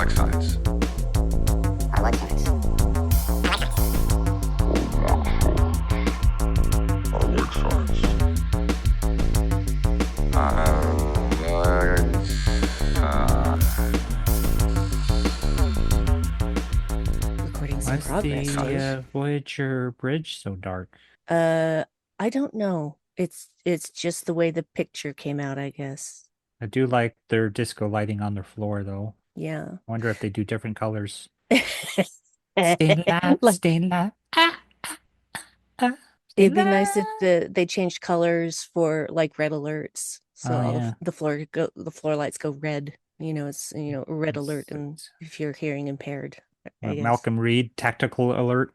like science. I like science. I like science. Recordings Why in is progress. the Voyager bridge so dark? I don't know. It's just the way the picture came out, I guess. I do like their disco lighting on their floor, though. Yeah. I wonder if they do different colors. Stay alive, Like stay alive. Stay it'd be nice if alive. they changed colors for like red alerts. So Oh all yeah. the floor lights go red. It's a red alert and if you're hearing impaired, I guess. Malcolm Reed, tactical alert.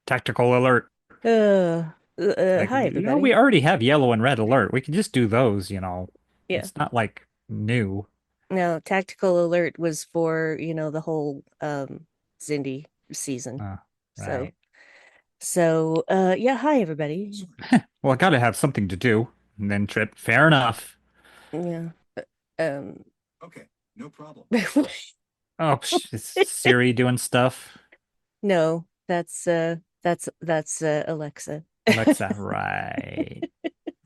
Tactical alert. Like, Hi we everybody. already have yellow and red alert. We can just do those. Yeah. It's not like new. No, Tactical Alert was for, the whole Zindi season. Uh, So right. yeah, hi everybody. Well, I gotta have something to do. And then trip. Fair enough. Yeah. Um Okay, no problem. Oh, it's Siri doing stuff. no, that's Alexa. Alexa, right.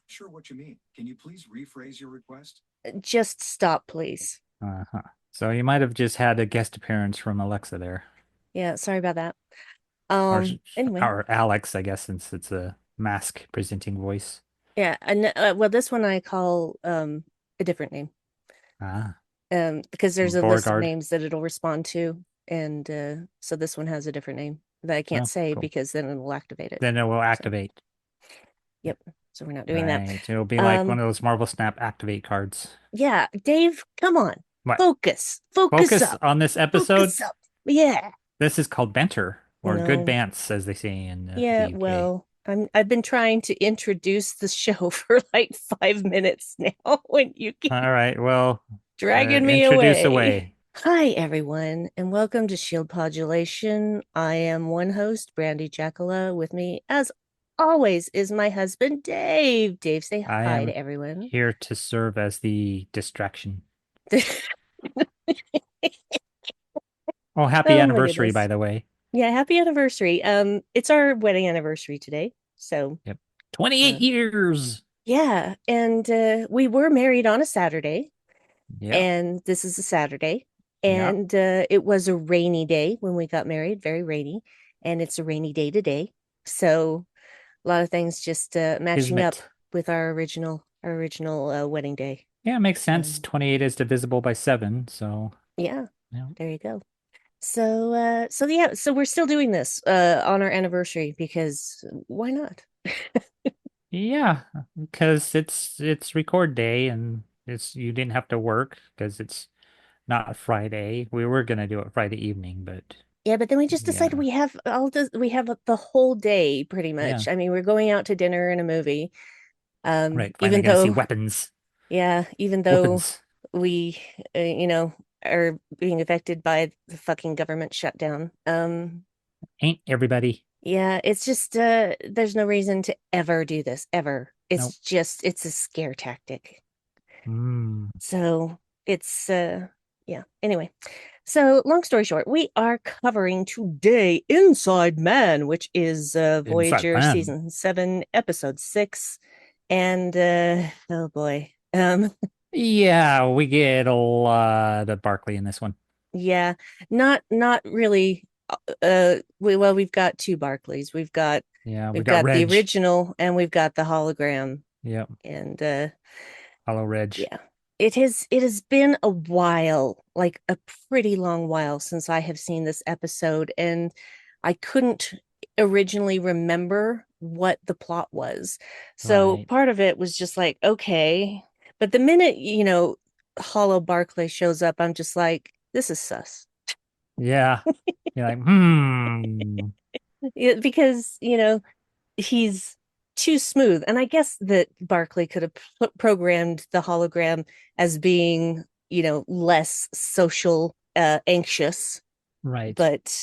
Sure what you mean. Can you please rephrase your request? Just stop, please. Uh-huh. So you might have just had a guest appearance from Alexa there. Yeah, sorry about that. Or, Anyway. or Alex, I guess, since it's a mask presenting voice. Yeah, and well this one I call a different name. Ah, Because there's a list of Beauregard. names that it'll respond to, and so this one has a different name that I can't Oh, say cool. because then it'll activate it. Then it will So, activate. yep. So we're not doing that. Right. It'll be like one Um, of those Marvel Snap activate cards. yeah, Dave, come on. What? Focus. Focus Focus up. on this episode. Focus up. Yeah. This is called banter, or good No. bants, as they say in the Yeah, UK. well, I've been trying to introduce the show for like 5 minutes now when you keep All right. Well, dragging me introduce away. away. Hi, everyone, and welcome to Shield Podulation. I am one host, Brandy Jackala. With me, as always, is my husband, Dave. Dave, say I hi am to everyone. here to serve as the distraction. Oh, happy Oh my anniversary, by goodness. the way. Yeah, happy anniversary. It's our wedding anniversary today. So, Yep. 28 uh, years. yeah, and we were married on a Saturday, Yep. and this is a Saturday, Yep. and it was a rainy day when we got married, very rainy, and it's a rainy day today. So, a lot of things just matching up Kismet. with our original wedding day. Yeah, it makes sense. Um, 28 is divisible by 7, so yeah, yeah. there you go. So yeah, so we're still doing this on our anniversary because why not? Yeah, because it's record day and it's you didn't have to work because it's not Friday. We were gonna do it Friday evening, but Yeah, but then we just decided yeah. we have the whole day pretty Yeah. much. I mean, we're going out to dinner and a movie. Right. Finally Even gonna see though, weapons. yeah, even though Weapons. we, are being affected by the fucking government shutdown. Ain't everybody. Yeah, it's just there's no reason to ever do this, ever. Nope. It's a scare tactic. Mm. So it's yeah. Anyway, so long story short, we are covering today Inside Man, which is Inside Voyager man. season 7, episode 6. And oh boy. Yeah, we get a lot of Barkley in this one. Yeah, not really we've got two Barclays. We've got Yeah, we we've got got the Reg. original and we've got the hologram. Yep. And Hello, Reg. yeah. It has been a while, like a pretty long while since I have seen this episode, and I couldn't originally remember what the plot was. So Right. part of it was just like, okay. But the minute, Hollow Barclay shows up, I'm just like, this is sus. Yeah. You're like, hmm. Because, he's too smooth. And I guess that Barclay could have programmed the hologram as being, less social, anxious. Right. But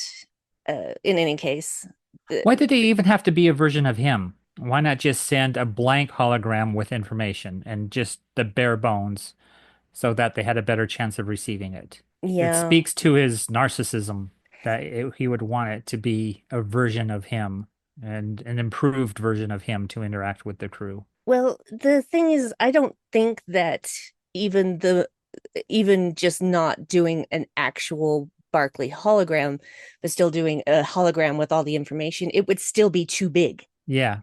in any case, uh, Why did they even have to be a version of him? Why not just send a blank hologram with information and just the bare bones? so that they had a better chance of receiving it. It Yeah. speaks to his narcissism that he would want it to be a version of him and an improved version of him to interact with the crew. Well, the thing is, I don't think that even the even just not doing an actual Barkley hologram, but still doing a hologram with all the information, it would still be too big. Yeah,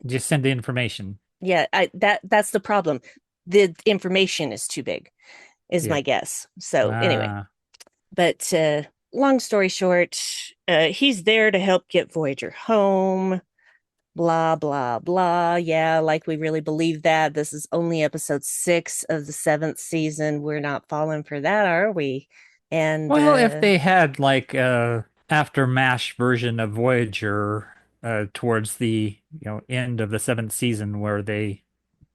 just send the information. Yeah, that's the problem. The information is too big, is Yeah. my guess. So anyway, Ah, but long story short, he's there to help get Voyager home. Blah blah blah. Yeah, like we really believe that. This is only episode 6 of the 7th season. We're not falling for that, are we? And well, if they had like a after MASH version of Voyager towards the end of the seventh season where they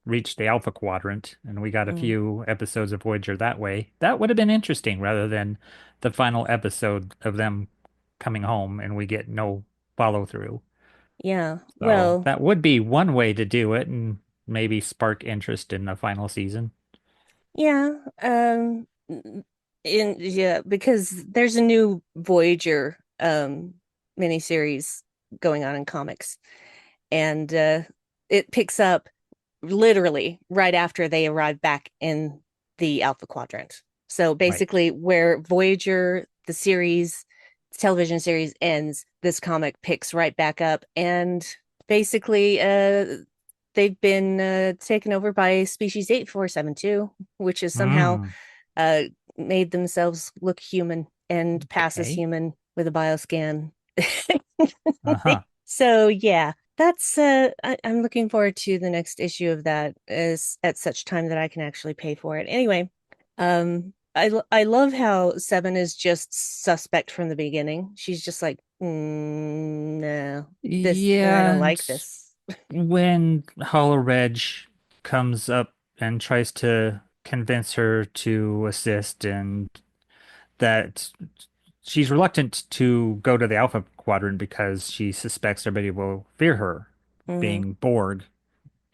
reached the Alpha Quadrant and we got a mm, few episodes of Voyager that way, that would have been interesting rather than the final episode of them coming home and we get no follow through. yeah, So well, that would be one way to do it and maybe spark interest in the final season. yeah, in yeah, because there's a new Voyager miniseries going on in comics, and it picks up literally right after they arrive back in the Alpha Quadrant. So Right. basically, where Voyager, the series, television series ends, this comic picks right back up, and basically, they've been taken over by Species 8472, which is somehow Mm, uh, made themselves look human and pass as okay. human with a bioscan. Uh-huh. So yeah, that's I'm looking forward to the next issue of that is at such time that I can actually pay for it. Anyway, I love how Seven is just suspect from the beginning. She's just like, no, this I Yeah, don't and like this. when Hollow Reg comes up and tries to convince her to assist and that she's reluctant to go to the Alpha Quadrant because she suspects everybody will fear her Hmm. being Borg.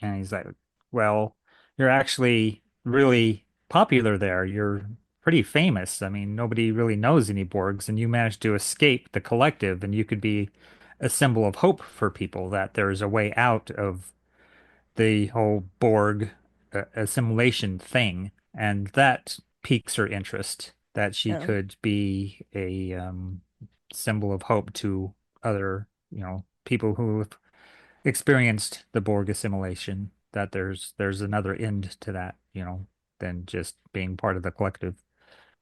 And he's like, well, you're actually really popular there. You're pretty famous. I mean, nobody really knows any Borgs, and you managed to escape the collective, and you could be a symbol of hope for people that there's a way out of the whole Borg assimilation thing. And that piques her interest, that she Oh, could be a symbol of hope to other, people who have experienced the Borg assimilation, that there's another end to that, than just being part of the collective.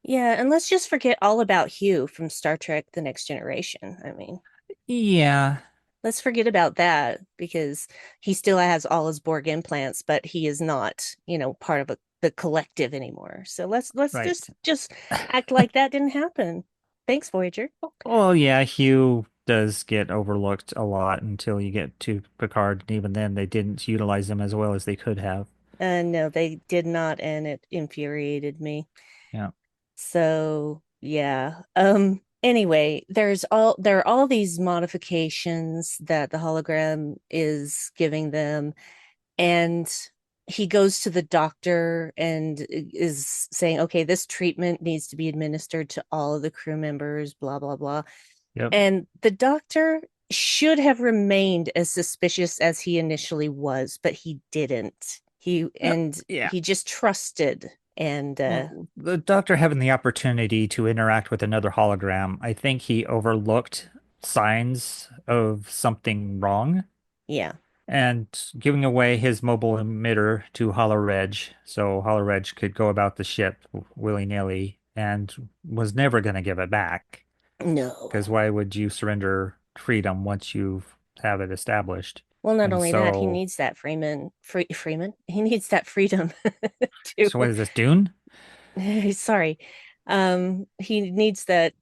yeah, and let's just forget all about Hugh from Star Trek: The Next Generation. I mean, Yeah, let's forget about that because he still has all his Borg implants, but he is not, part of the collective anymore. So let's right. just act like that didn't happen. Thanks, Voyager. Well, yeah, Hugh does get overlooked a lot until you get to Picard, and even then they didn't utilize him as well as they could have. No, they did not, and it infuriated me. Yeah. So yeah. Anyway, there are all these modifications that the hologram is giving them, and he goes to the doctor and is saying, okay, this treatment needs to be administered to all of the crew members, blah blah blah. Yep. And the doctor should have remained as suspicious as he initially was, but he didn't. Yeah. He just trusted and Well, the doctor having the opportunity to interact with another hologram, I think he overlooked signs of something wrong yeah. and giving away his mobile emitter to HoloReg so HoloReg could go about the ship willy-nilly and was never going to give it back. Because No. why would you surrender freedom once you have it established? Well, not And only that, he needs that Freeman. He needs that freedom to so what is this, Dune? sorry. He needs that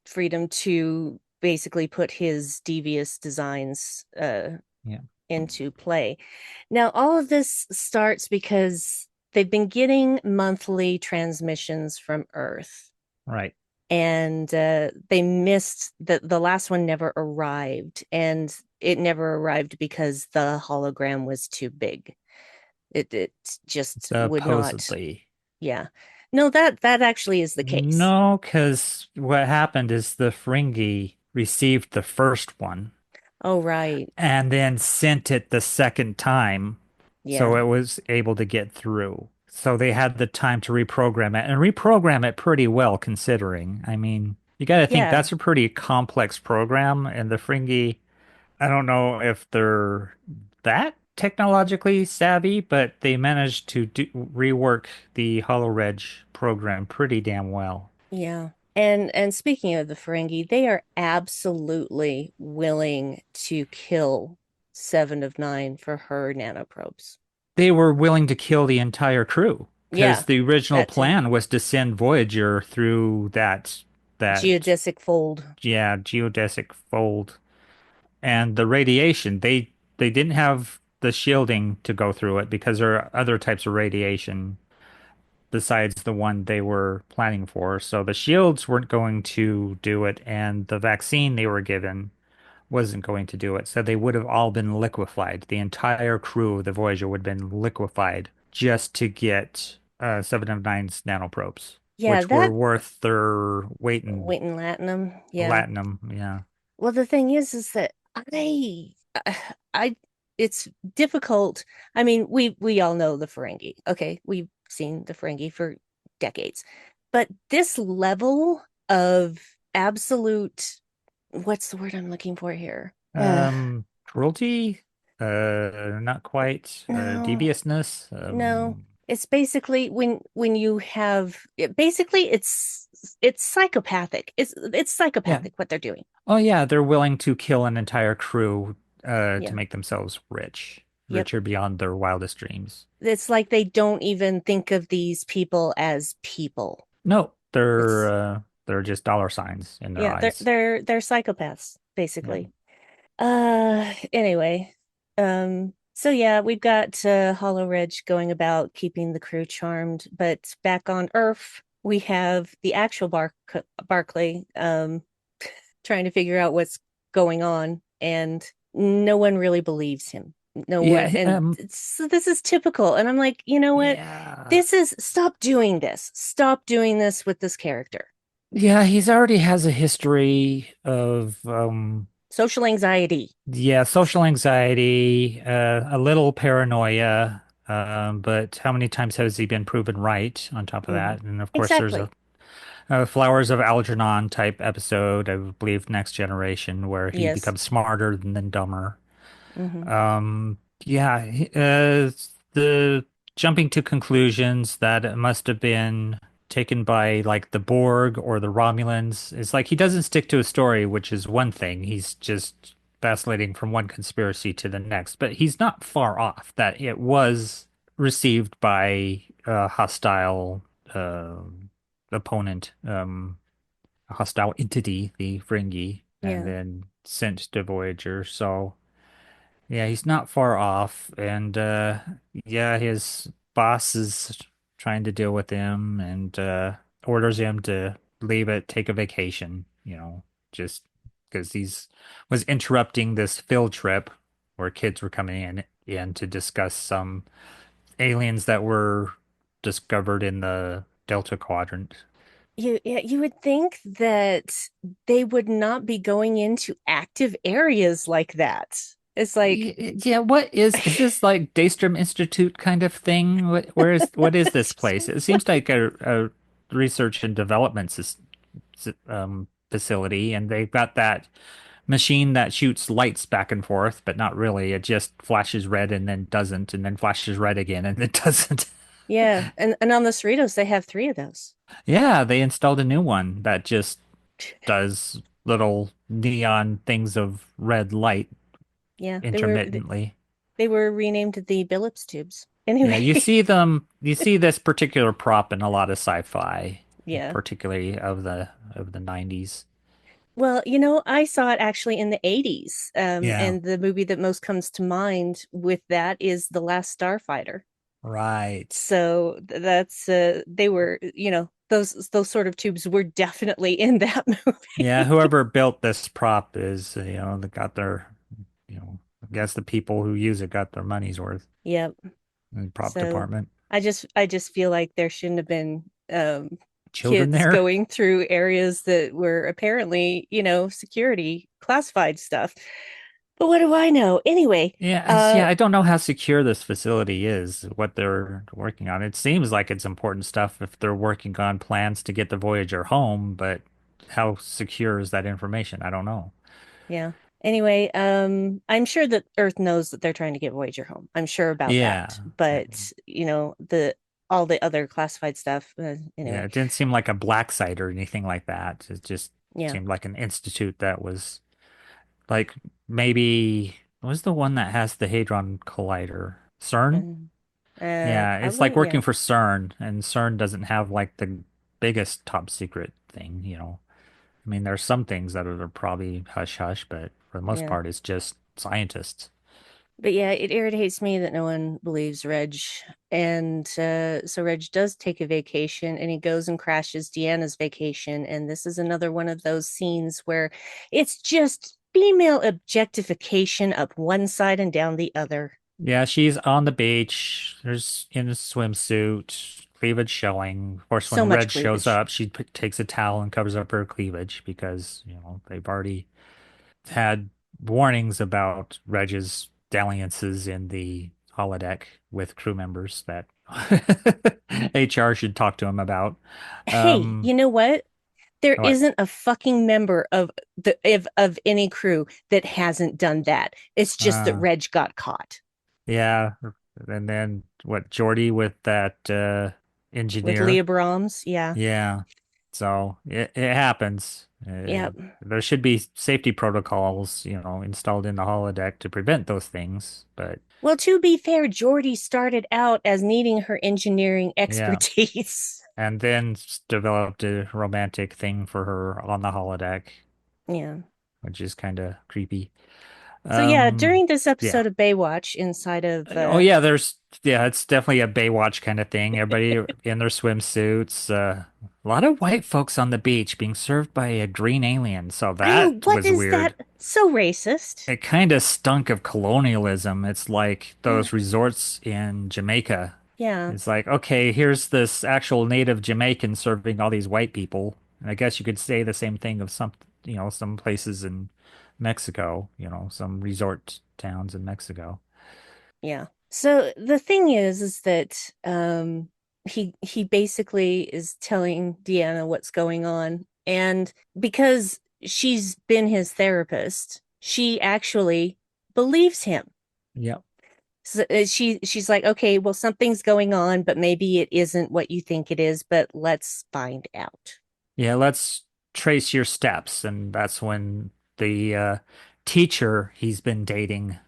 freedom to basically put his devious designs Yeah, into play. Now, all of this starts because they've been getting monthly transmissions from Earth, right. and they missed the last one never arrived, and it never arrived because the hologram was too big. It just would not. Supposedly. Yeah. No, that actually is the case. No, because what happened is the Ferengi received the first one Oh, right. and then sent it the second time, so Yeah. it was able to get through. So they had the time to reprogram it and reprogram it pretty well, considering. I mean, you got to think Yeah. that's a pretty complex program, and the Ferengi, I don't know if they're that technologically savvy, but they managed to rework the HoloReg program pretty damn well. Yeah. And speaking of the Ferengi, they are absolutely willing to kill Seven of Nine for her nanoprobes. They were willing to kill the entire crew because Yeah, the original that too. plan was to send Voyager through that Geodesic fold. yeah, geodesic fold and the radiation. They didn't have the shielding to go through it because there are other types of radiation besides the one they were planning for. So the shields weren't going to do it, and the vaccine they were given wasn't going to do it. So they would have all been liquefied. The entire crew of the Voyager would have been liquefied just to get 7 of 9's nanoprobes, Yeah, which were that worth their weight in went in Latinum. Yeah. platinum. Yeah. Well, the thing is that I, I, it's difficult. I mean, we all know the Ferengi. Okay, we've seen the Ferengi for decades, but this level of absolute, what's the word I'm looking for here? Cruelty? Not quite. No, Deviousness. no. It's basically when you have basically it's psychopathic. It's Yeah. psychopathic what they're doing. Oh yeah, they're willing to kill an entire crew to Yeah. make themselves rich, Yep. richer beyond their wildest dreams. It's like they don't even think of these people as people. No, It's they're just dollar signs in their yeah, they're eyes. they're they're psychopaths Yeah. basically. Anyway, so yeah, we've got Hollow Ridge going about keeping the crew charmed, but back on Earth, we have the actual Barclay trying to figure out what's going on, and no one really believes him. No one, Yeah, and so this is typical. And I'm like, you know what? yeah. This is stop doing this. Stop doing this with this character. Yeah, he's already has a history of Social anxiety. yeah, social anxiety, a little paranoia, but how many times has he been proven right on top of Mhm. that? And of course, there's Exactly. a Flowers of Algernon type episode, I believe Next Generation, where he Yes. becomes smarter and then dumber. Hmm. Yeah, the jumping to conclusions that it must have been taken by like the Borg or the Romulans. It's like he doesn't stick to a story, which is one thing. He's just vacillating from one conspiracy to the next, but he's not far off that it was received by a hostile uh, opponent, a hostile entity, the Ferengi, and Yeah. then sent to Voyager. So. Yeah, he's not far off, and yeah, his boss is trying to deal with him and orders him to leave it, take a vacation, just because he's was interrupting this field trip where kids were coming in to discuss some aliens that were discovered in the Delta Quadrant. You would think that they would not be going into active areas like that. It's like Yeah, is this like Daystrom Institute kind of thing? What is this place? It seems like a research and development facility, and they've got that machine that shoots lights back and forth, but not really. It just flashes red and then doesn't, and then flashes red again and it doesn't. yeah, and on the Cerritos they have three of those. Yeah, they installed a new one that just does little neon things of red light Yeah, intermittently. they were renamed the Billups tubes. Yeah, Anyway, you see this particular prop in a lot of sci-fi, yeah. particularly of the 90s. Well, I saw it actually in the 80s. Yeah, And the movie that most comes to mind with that is The Last Starfighter. right. So that's they were, those sort of tubes were definitely in that Yeah, movie. whoever built this prop is, they got their, I guess the people who use it got their money's worth Yep. in the prop So department. I just feel like there shouldn't have been um, Children kids there. going through areas that were apparently, security classified stuff. But what do I know? Anyway, Yeah, I don't know how secure this facility is, what they're working on. It seems like it's important stuff if they're working on plans to get the Voyager home, but how secure is that information? I don't know. yeah. Anyway, I'm sure that Earth knows that they're trying to get Voyager home. I'm sure about Yeah. that. But, the all the other classified stuff, Yeah, anyway. it didn't seem like a black site or anything like that. It just Yeah. seemed like an institute that was like maybe what was the one that has the Hadron Collider? CERN? Mm. Yeah, it's like Probably, working yeah. for CERN, and CERN doesn't have like the biggest top secret thing, you know. I mean, there's some things that are probably hush hush, but for the most Yeah. part, it's just scientists. But yeah, it irritates me that no one believes Reg. And so Reg does take a vacation and he goes and crashes Deanna's vacation. And this is another one of those scenes where it's just female objectification up one side and down the other. Yeah, she's on the beach. There's in a swimsuit, cleavage showing. Of course, So when much Red shows cleavage. up, she takes a towel and covers up her cleavage because, you know, they've already had warnings about Reg's dalliances in the holodeck with crew members that HR should talk to him about. Hey, Um, you know what? There what? isn't a fucking member of any crew that hasn't done that. It's just that Uh, Reg got caught yeah, and then what? Geordie with that with engineer. Leah Brahms. Yeah. Yeah. So it happens. Yeah. There should be safety protocols, you know, installed in the holodeck to prevent those things. But Well, to be fair, Geordie started out as needing her engineering yeah, expertise. and then developed a romantic thing for her on the holodeck, Yeah. which is kind of creepy. So yeah, during this Yeah. episode of Baywatch, inside of Oh yeah, yeah, it's definitely a Baywatch kind of thing. Everybody in their swimsuits. A lot of white folks on the beach being served by a green alien. So I know that what was is weird. that? So racist. It kind of stunk of colonialism. It's like Yeah. those resorts in Jamaica. Yeah. It's like, okay, here's this actual native Jamaican serving all these white people. And I guess you could say the same thing of some, you know, some places in Mexico, you know, some resort towns in Mexico. Yeah. So the thing is that he basically is telling Deanna what's going on. And because she's been his therapist, she actually believes him. Yep. So she's like, okay, well, something's going on, but maybe it isn't what you think it is, but let's find out. Yeah, let's trace your steps. And that's when the teacher he's been dating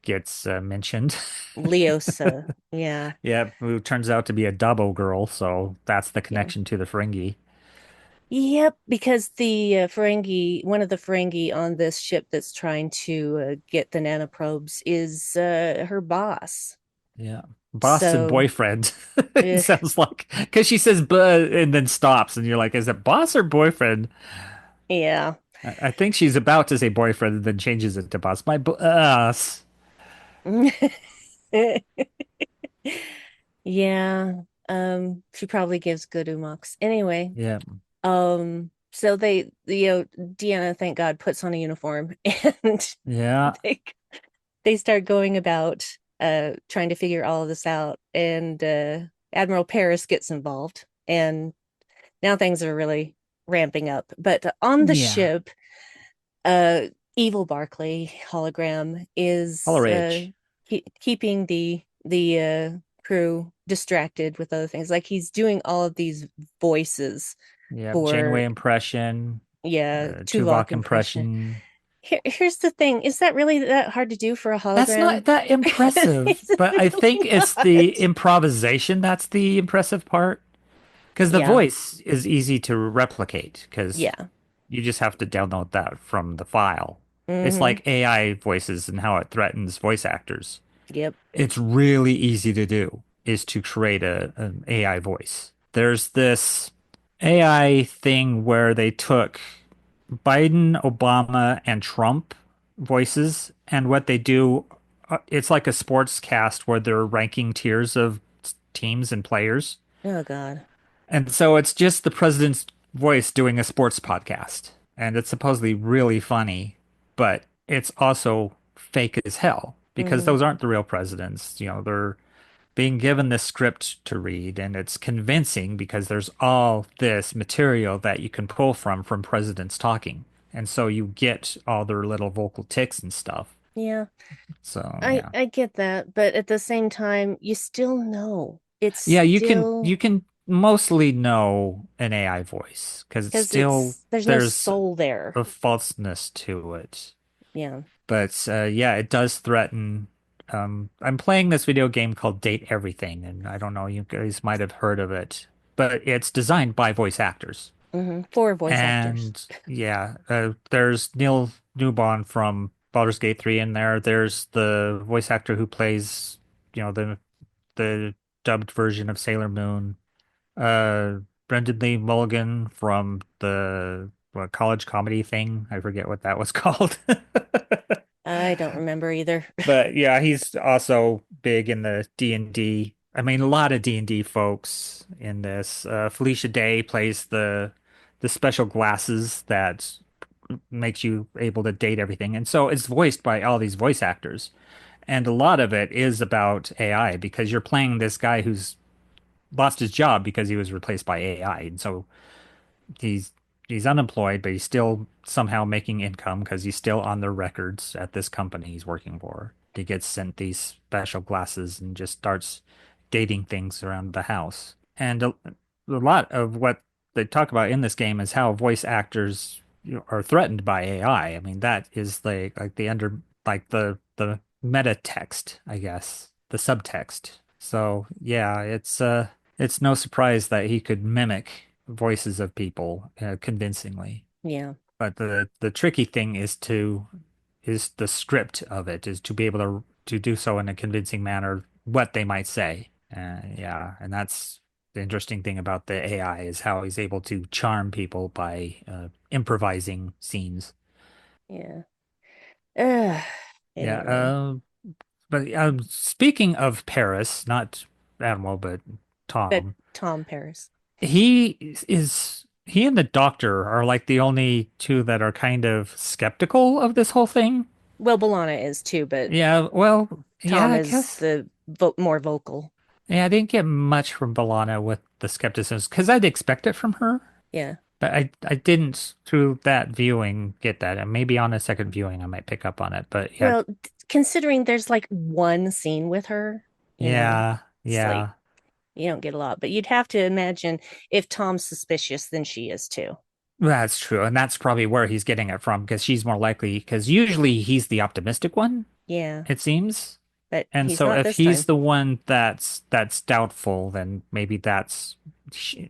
gets mentioned. Leosa. Yeah. Yeah, who turns out to be a Dabo girl, so that's the Yeah. connection to the Ferengi. Yep, because the Ferengi, one of the Ferengi on this ship that's trying to get the nanoprobes is her boss. Yeah. Boss and So, boyfriend. It ugh, sounds like because she says "buh" and then stops, and you're like, is it boss or boyfriend? yeah. I think she's about to say boyfriend and then changes it to boss. My boss. Yeah. She probably gives good umaks. Anyway, Yeah. so Deanna, thank God, puts on a uniform and Yeah. they they start going about trying to figure all of this out. And Admiral Paris gets involved. And now things are really ramping up. But on the Yeah. ship, uh evil Barclay hologram is Holleridge. keeping the crew distracted with other things. Like he's doing all of these voices Yeah. for Janeway impression, yeah, Tuvok Tuvok impression. impression. Here's the thing. Is that really that hard to do for a That's hologram? not that impressive, It's but I think really it's the not. improvisation that's the impressive part. Because the Yeah. voice is easy to replicate because Yeah. you just have to download that from the file. It's Mm-hmm. like AI voices and how it threatens voice actors. Yep. It's really easy to do is to create an AI voice. There's this AI thing where they took Biden, Obama, and Trump voices, and what they do, it's like a sports cast where they're ranking tiers of teams and players. Oh God. And so it's just the president's voice doing a sports podcast. And it's supposedly really funny, but it's also fake as hell because Hmm. those aren't the real presidents. They're being given this script to read, and it's convincing because there's all this material that you can pull from presidents talking. And so you get all their little vocal tics and stuff. Yeah, So, I yeah. I get that, but at the same time, you still know. It's Yeah, you can still you can mostly know an AI voice because it's because still there's no there's soul there. a falseness to it. Yeah. But yeah, it does threaten. I'm playing this video game called Date Everything, and I don't know, you guys might have heard of it, but it's designed by voice actors. For voice actors. And yeah, there's Neil Newbon from Baldur's Gate 3 in there. There's the voice actor who plays, the dubbed version of Sailor Moon. Brendan Lee Mulligan from the college comedy thing. I forget what that was called. I don't remember either. But yeah, he's also big in the D&D. I mean, a lot of D&D folks in this. Felicia Day plays the special glasses that makes you able to date everything. And so it's voiced by all these voice actors. And a lot of it is about AI because you're playing this guy who's lost his job because he was replaced by AI. And so he's he's unemployed, but he's still somehow making income because he's still on the records at this company he's working for. He gets sent these special glasses and just starts dating things around the house. And a lot of what they talk about in this game is how voice actors are threatened by AI. I mean, that is like the under like the meta text, I guess, the subtext. So yeah, it's no surprise that he could mimic voices of people convincingly. Yeah. But the tricky thing is the script of it, is to be able to do so in a convincing manner, what they might say. Yeah, and that's the interesting thing about the AI is how he's able to charm people by improvising scenes. Yeah. Uh, Yeah. anyway, But speaking of Paris, not Admiral, but but Tom. Tom Paris. He and the doctor are like the only two that are kind of skeptical of this whole thing. Well, B'Elanna is too, but Yeah, well, yeah, Tom I is guess. the more vocal. Yeah, I didn't get much from Balana with the skepticism because I'd expect it from her, Yeah. but I didn't through that viewing get that. And maybe on a second viewing I might pick up on it. But yeah, Well, considering there's like one scene with her, yeah, it's like yeah. you don't get a lot, but you'd have to imagine if Tom's suspicious, then she is too. That's true, and that's probably where he's getting it from because she's more likely. Because usually he's the optimistic one, Yeah, it seems. but And he's so not if this he's time. the one that's doubtful, then maybe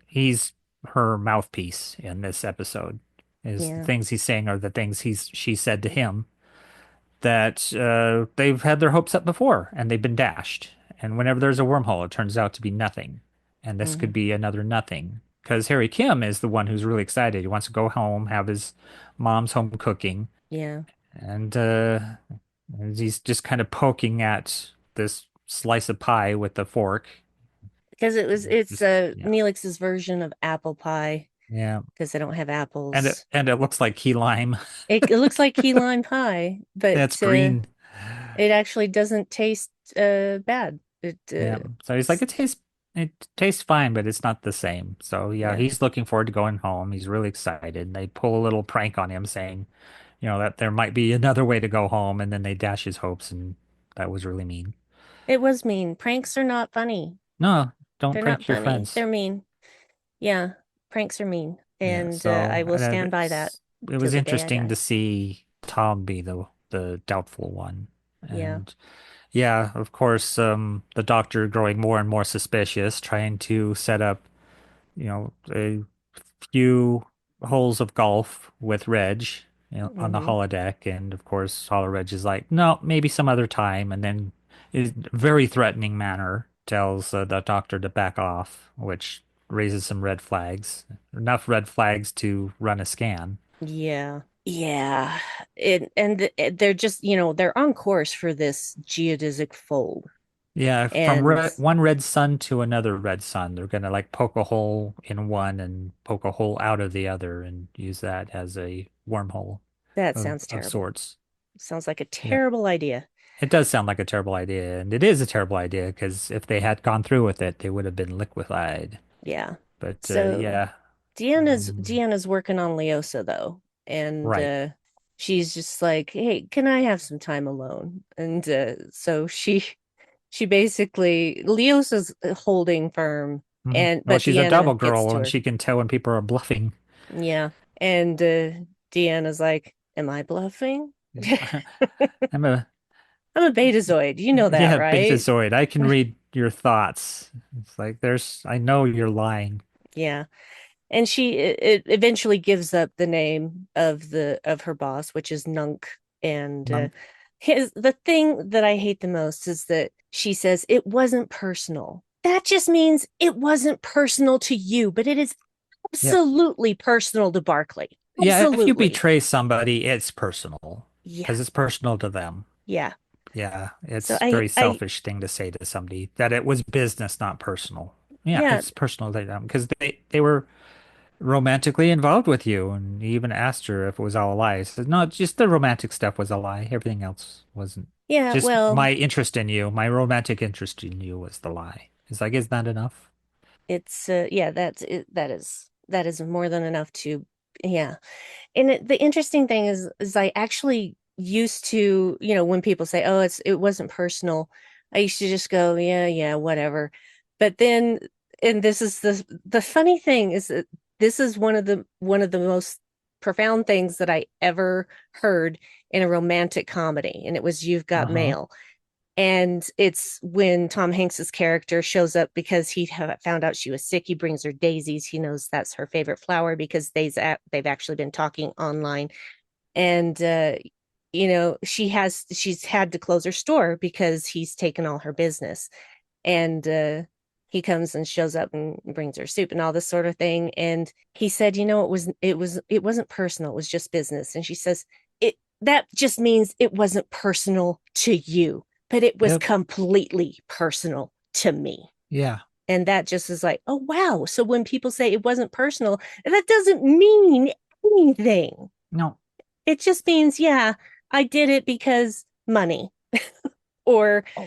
he's her mouthpiece in this episode. Is the Yeah. things he's saying are the things she said to him that they've had their hopes up before and they've been dashed. And whenever there's a wormhole, it turns out to be nothing. And this Hmm. could be another nothing. Because Harry Kim is the one who's really excited. He wants to go home, have his mom's home cooking, Yeah. and he's just kind of poking at this slice of pie with the fork. Because it's Just yeah, Neelix's version of apple pie yeah, because they don't have and it apples. and it looks like key lime. It looks like key lime pie, but That's green. it actually doesn't taste bad. Yeah. So he's like, it tastes fine, but it's not the same. So yeah, Yeah. he's looking forward to going home. He's really excited. They pull a little prank on him saying, that there might be another way to go home, and then they dash his hopes, and that was really mean. It was mean. Pranks are not funny. No, don't They're not prank your funny. friends. They're mean. Yeah, pranks are mean. Yeah, And so I will stand by that it till was the day I interesting to die. see Tom be the doubtful one. Yeah. And yeah, of course, the doctor growing more and more suspicious, trying to set up, a few holes of golf with Reg, on the Hmm. holodeck. And of course, Reg is like, no, maybe some other time. And then in a very threatening manner tells the doctor to back off, which raises some red flags, enough red flags to run a scan. Yeah. Yeah. They're just, they're on course for this geodesic fold. Yeah, from And one red sun to another red sun, they're gonna like poke a hole in one and poke a hole out of the other and use that as a wormhole that sounds of terrible. sorts. Sounds like a Yeah. terrible idea. It does sound like a terrible idea, and it is a terrible idea because if they had gone through with it, they would have been liquefied. Yeah. But So yeah, Deanna's working on Leosa though, and right. she's just like, "Hey, can I have some time alone?" And so she basically Leosa's holding firm, and Well, but she's a double Deanna gets girl, to and her. she can tell when people are bluffing. Yeah, and Deanna's like, "Am I bluffing?" I'm a I'm a Betazoid. You know that, yeah, right? Betazoid. I can read your thoughts. It's like I know you're lying. Yeah. And it eventually gives up the name of her boss, which is Nunk. And None. his the thing that I hate the most is that she says it wasn't personal. That just means it wasn't personal to you, but it is Yep. absolutely personal to Barkley. Yeah, if you Absolutely. betray somebody, it's personal Yeah. because it's personal to them. Yeah. Yeah, So it's a very I selfish thing to say to somebody that it was business, not personal. Yeah, yeah, it's personal to them because they were romantically involved with you, and he even asked her if it was all a lie. He said, no, just the romantic stuff was a lie. Everything else wasn't. yeah, Just well, my interest in you, my romantic interest in you was the lie. It's like, is that enough? it's yeah, that's it, that is more than enough to yeah. And the interesting thing is I actually used to, when people say, "Oh, it wasn't personal," I used to just go, "Yeah, yeah, whatever." But then, and this is the funny thing is that this is one of the most profound things that I ever heard in a romantic comedy, and it was "You've Got Uh-huh. Mail." And it's when Tom Hanks's character shows up because found out she was sick. He brings her daisies. He knows that's her favorite flower because they've actually been talking online. And she's had to close her store because he's taken all her business. And he comes and shows up and brings her soup and all this sort of thing. And he said, it wasn't personal. It was just business. And she says, it that just means it wasn't personal to you, but it was Yep. completely personal to me. Yeah. And that just is like, oh wow. So when people say it wasn't personal, that doesn't mean anything. No. It just means, yeah, I did it because money or Oh,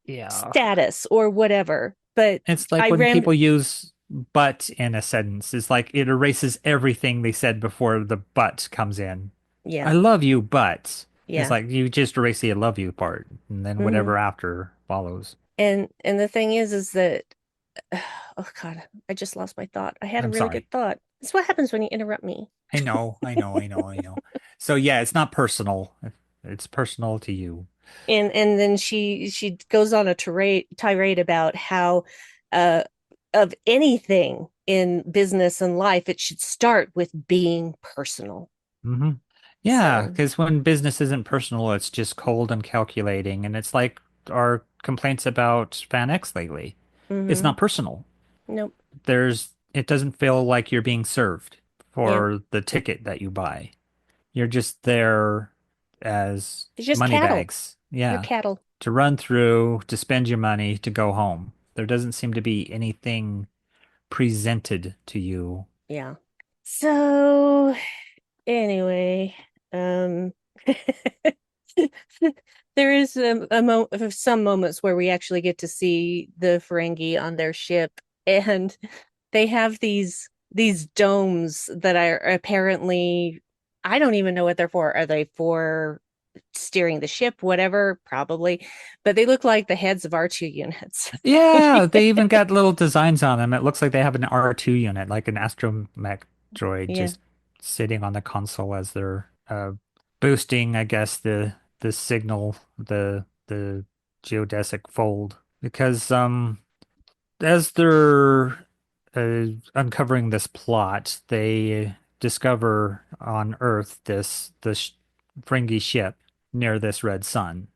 yeah. status or whatever. But It's like I when ran, people use but in a sentence, it's like it erases everything they said before the but comes in. I yeah, love you, but it's yeah. like you just erase the I love you part and then Hmm. whatever after follows. And the thing is that, oh God, I just lost my thought. I had a I'm really sorry. good thought. That's what happens when you interrupt me. I know, I know, I know, I know. So yeah, it's not personal. It's personal to you. And then she goes on a tirade about how uh of anything in business and life, it should start with being personal. Hmm. Yeah, So, because when business isn't personal, it's just cold and calculating, and it's like our complaints about Fan X lately. It's mm-hmm. not personal. Nope. It doesn't feel like you're being served Yeah. for the ticket that you buy. You're just there as It's just money cattle. bags. You're Yeah. cattle. To run through, to spend your money, to go home. There doesn't seem to be anything presented to you. Yeah. So anyway, um there is some moments where we actually get to see the Ferengi on their ship, and they have these domes that are apparently, I don't even know what they're for. Are they for steering the ship? Whatever, probably. But they look like the heads of R2 units. Yeah, they even got little designs on them. It looks like they have an R2 unit, like an astromech droid, Yeah. just sitting on the console as they're boosting, I guess, the signal, the geodesic fold. Because as they're uncovering this plot, they discover on Earth this Ferengi ship near this red sun,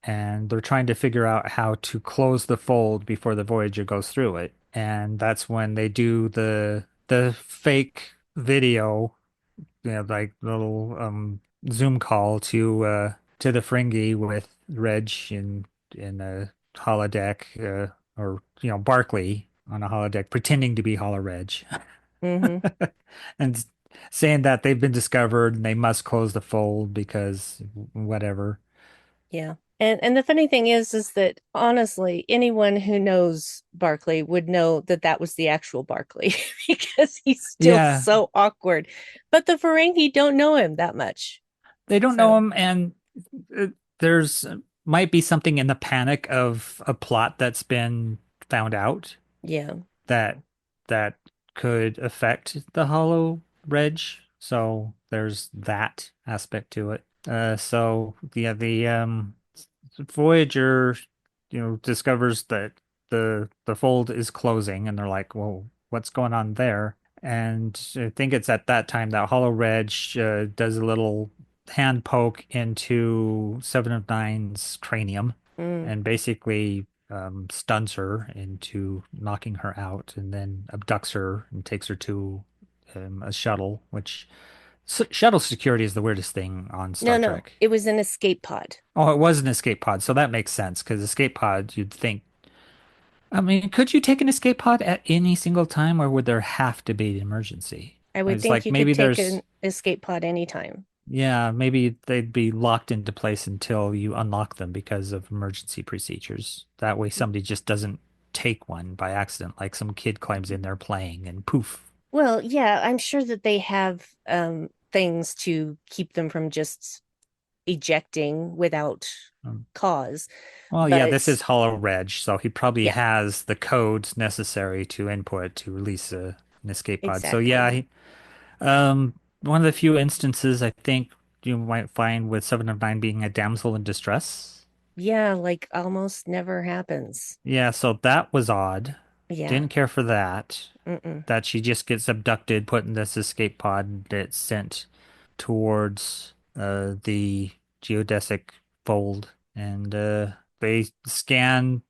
and they're trying to figure out how to close the fold before the Voyager goes through it. And that's when they do the fake video, like little Zoom call to the Ferengi with Reg in holodeck, or Barkley on a holodeck pretending to be Hollow Reg, Hmm. and saying that they've been discovered and they must close the fold because whatever. Yeah. And the funny thing is that honestly, anyone who knows Barkley would know that that was the actual Barkley because he's still Yeah, so awkward. But the Ferengi don't know him that much. they don't know So, him, and uh, there's might be something in the panic of a plot that's been found out yeah. that that could affect the Hollow Reg. So there's that aspect to it. So yeah, the Voyager, discovers that the fold is closing, and they're like, "Well, what's going on there?" And I think it's at that time that Hollow Reg does a little hand poke into Seven of Nine's cranium Mm, and basically stuns her into knocking her out, and then abducts her and takes her to a shuttle, which shuttle security is the weirdest thing on no, Star no. Trek. It was an escape pod. Oh, it was an escape pod, so that makes sense because escape pod, you'd think. I mean, could you take an escape pod at any single time, or would there have to be an emergency? I would It's think like you could maybe take there's, an escape pod anytime. yeah, maybe they'd be locked into place until you unlock them because of emergency procedures. That way, somebody just doesn't take one by accident, like some kid climbs in there playing and poof. Well, yeah, I'm sure that they have things to keep them from just ejecting without Um, cause. Well, yeah, this But is Hollow Reg, so he probably yeah, has the codes necessary to input to release an escape pod. So yeah, exactly. one of the few instances I think you might find with Seven of Nine being a damsel in distress. Yeah, like almost never happens. Yeah, so that was odd. Yeah. Didn't care for that. Mm-mm. That she just gets abducted, put in this escape pod, and gets sent towards the geodesic fold, and they scan.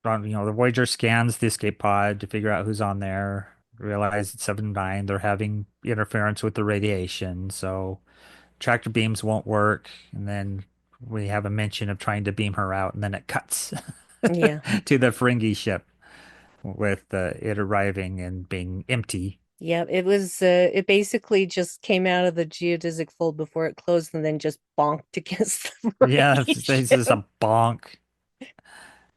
The Voyager scans the escape pod to figure out who's on there. Realize it's 7-9. They're having interference with the radiation, so tractor beams won't work. And then we have a mention of trying to beam her out, and then it cuts Yeah. to the Ferengi ship with it arriving and being empty. Yeah, it basically just came out of the geodesic fold before it closed and then just bonked against the Yeah, Ferengi it's just ship. a bonk.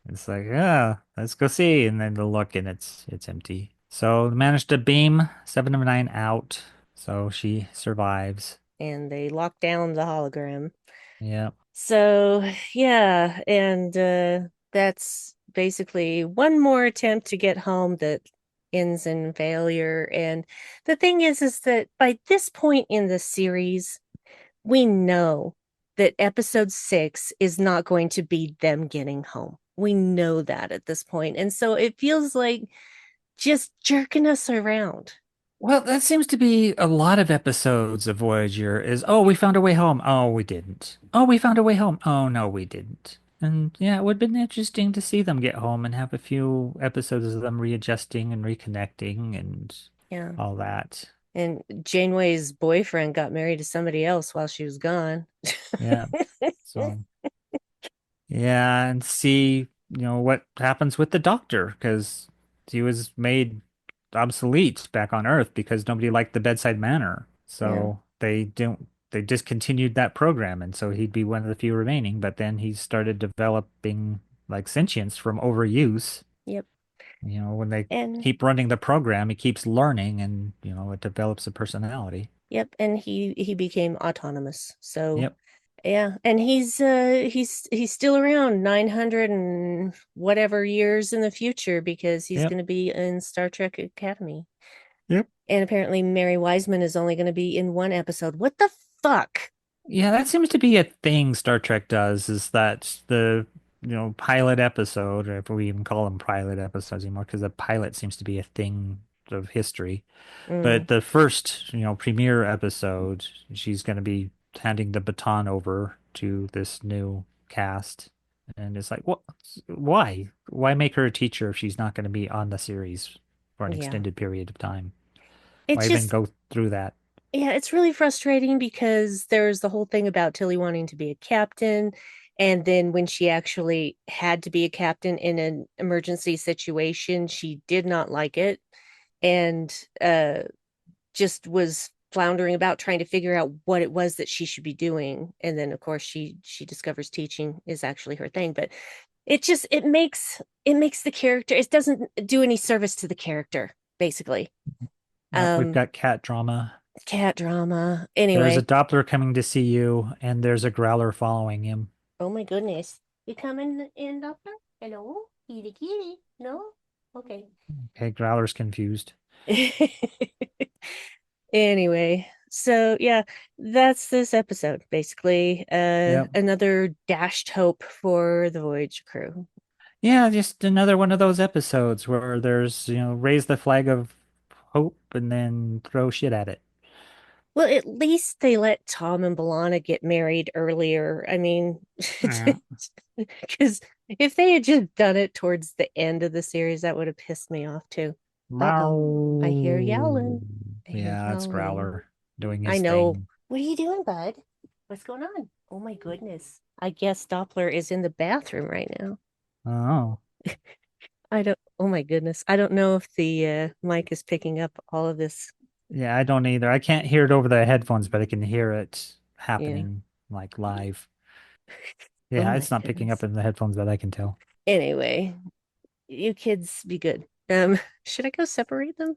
It's like, yeah, let's go see. And then they look and it's empty. So they managed to beam 7 of 9 out. So she survives. And they locked down the hologram. Yeah. So yeah, and that's basically one more attempt to get home that ends in failure. And the thing is that by this point in the series, we know that episode 6 is not going to be them getting home. We know that at this point. And so it feels like just jerking us around. Well, that seems to be a lot of episodes of Voyager is, oh, we found a way home. Oh, we didn't. Oh, we found a way home. Oh, no, we didn't. And yeah, it would have been interesting to see them get home and have a few episodes of them readjusting and reconnecting and Yeah. all that. And Janeway's boyfriend got married to somebody else while she was gone. Yeah. So, yeah, and see, what happens with the Doctor because he was made obsolete back on Earth because nobody liked the bedside manner. Yeah. So they discontinued that program, and so he'd be one of the few remaining, but then he started developing like sentience from overuse. Yep. When they And keep running the program, he keeps learning and it develops a personality. yep, and he became autonomous. So Yep. yeah, and he's still around 900 and whatever years in the future because he's Yep. going to be in Star Trek Academy. Yep. And apparently Mary Wiseman is only going to be in one episode. What the fuck? Yeah, that seems to be a thing Star Trek does, is that the pilot episode, or if we even call them pilot episodes anymore, because the pilot seems to be a thing of history. Mm, But the first, premiere episode, she's going to be handing the baton over to this new cast. And it's like, what? Why? Why make her a teacher if she's not going to be on the series for an yeah. extended period of time? It's Why even just go through that? yeah, it's really frustrating because there's the whole thing about Tilly wanting to be a captain And then when she actually had to be a captain in an emergency situation, she did not like it and just was floundering about trying to figure out what it was that she should be doing. And then of course she discovers teaching is actually her thing. But it makes the character, it doesn't do any service to the character, basically. Yep, we've Um got cat drama. Cat drama. There's a Anyway, Doppler coming to see you, and there's a Growler following him. oh my goodness. You coming in, Doctor? Hello? Kitty kitty. No? Okay. Okay, Growler's confused. Anyway, so yeah, that's this episode basically. Yep. Another dashed hope for the Voyage crew. Yeah, just another one of those episodes where there's, raise the flag of hope and then throw shit at it. Well, at least they let Tom and Balana get married earlier. I mean, Yeah. because if they had just done it towards the end of the series, that would have pissed me off too. Uh-oh, I hear Meow. yowling. I hear Yeah, it's howling. Growler doing I his know. thing. What are you doing, bud? What's going on? Oh my goodness. I guess Doppler is in the bathroom right now. Oh. I don't, oh my goodness. I don't know if the mic is picking up all of this. Yeah, I don't either. I can't hear it over the headphones, but I can hear it Yeah. happening like live. Oh Yeah, my it's not picking up goodness. in the headphones that I can tell. Anyway, you kids be good. Should I go separate them?